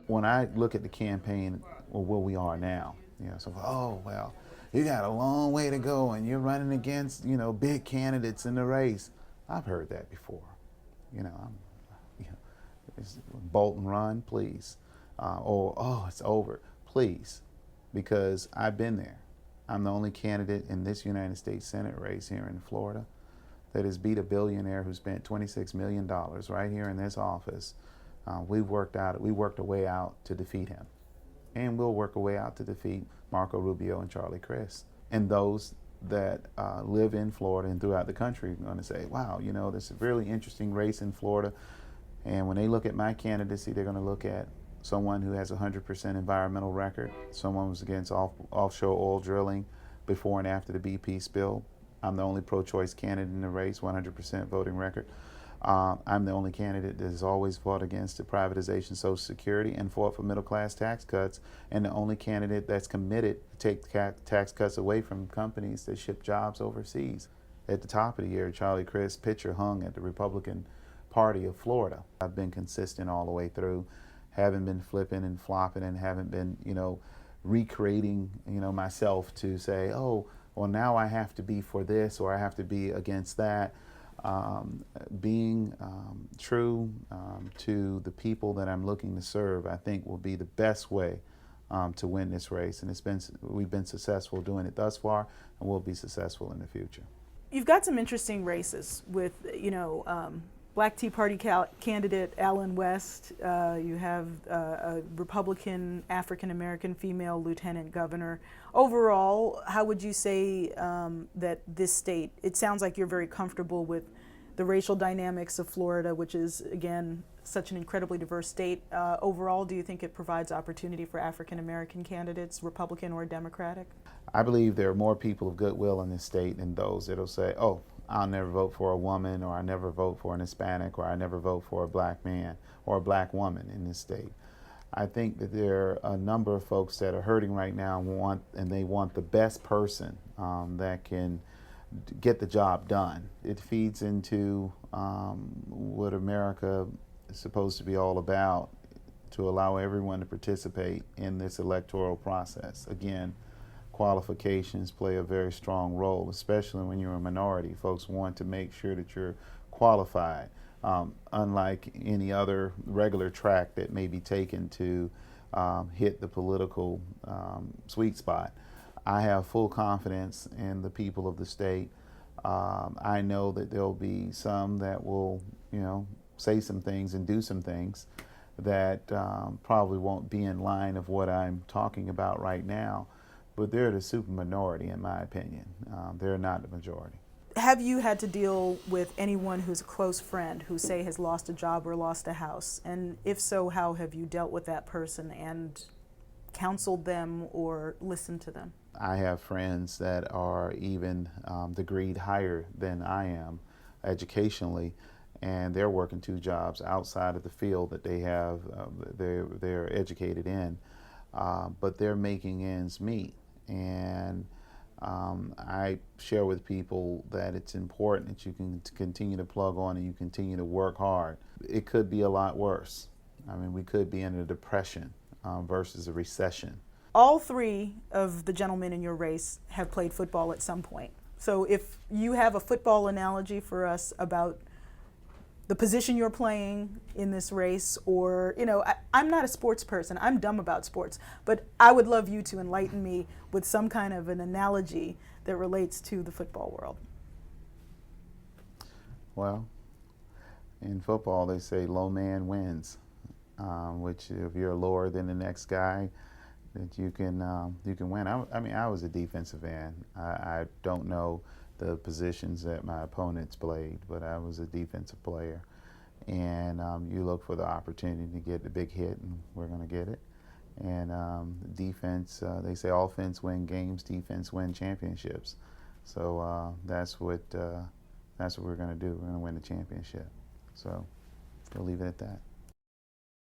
When I look at the campaign or where we are now, so, oh, well, you got a long way to go and you're running against, big candidates in the race. I've heard that before. You know, I'm, you know, it's bolt and run, please. Or, oh, it's over, please. Because I've been there. I'm the only candidate in this United States Senate race here in Florida that has beat a billionaire who spent $26 million right here in this office. We worked a way out to defeat him. And we'll work a way out to defeat Marco Rubio and Charlie Crist. And those that live in Florida and throughout the country are going to say, wow, this is a really interesting race in Florida. And when they look at my candidacy, they're going to look at someone who has a 100% environmental record, someone who's against offshore oil drilling before and after the BP spill. I'm the only pro-choice candidate in the race, 100% voting record. I'm the only candidate that has always fought against the privatization of Social Security and fought for middle-class tax cuts, and the only candidate that's committed to take tax cuts away from companies that ship jobs overseas. At the top of the year, Charlie Crist's picture hung at the Republican Party of Florida. I've been consistent all the way through, haven't been flipping and flopping, and haven't been, recreating, myself to say, oh, well, now I have to be for this or I have to be against that. Being true to the people that I'm looking to serve, I think will be the best way to win this race. And we've been successful doing it thus far, and we'll be successful in the future. You've got some interesting races with, Black Tea Party candidate Allen West. You have a Republican African-American female lieutenant governor. Overall, how would you say that this state, it sounds like you're very comfortable with the racial dynamics of Florida, which is, again, such an incredibly diverse state. Overall, do you think it provides opportunity for African-American candidates, Republican or Democratic? I believe there are more people of goodwill in this state than those that'll say, oh, I'll never vote for a woman, or I never vote for an Hispanic, or I never vote for a black man or a black woman in this state. I think that there are a number of folks that are hurting right now and they want the best person that can get the job done. It feeds into what America is supposed to be all about, to allow everyone to participate in this electoral process. Again, qualifications play a very strong role, especially when you're a minority. Folks want to make sure that you're qualified, unlike any other regular track that may be taken to hit the political sweet spot. I have full confidence in the people of the state. I know that there'll be some that will, say some things and do some things that probably won't be in line of what I'm talking about right now. But they're the super minority, in my opinion. They're not the majority. Have you had to deal with anyone who's a close friend who, say, has lost a job or lost a house? And if so, how have you dealt with that person and counseled them or listened to them? I have friends that are even degreed higher than I am educationally, and they're working two jobs outside of the field that they have, they're educated in, but they're making ends meet. And I share with people that it's important that you can continue to plug on and you continue to work hard. It could be a lot worse. I mean, we could be in a depression versus a recession. All three of the gentlemen in your race have played football at some point. So if you have a football analogy for us about the position you're playing in this race, or, I'm not a sports person. I'm dumb about sports. But I would love you to enlighten me with some kind of an analogy that relates to the football world. Well, in football, they say low man wins, which if you're lower than the next guy, that you can win. I was a defensive end. I don't know the positions that my opponents played, but I was a defensive player. And you look for the opportunity to get the big hit, and we're going to get it. And defense, they say offense win games, defense win championships. So that's what we're going to do. We're going to win the championship. So we'll leave it at that.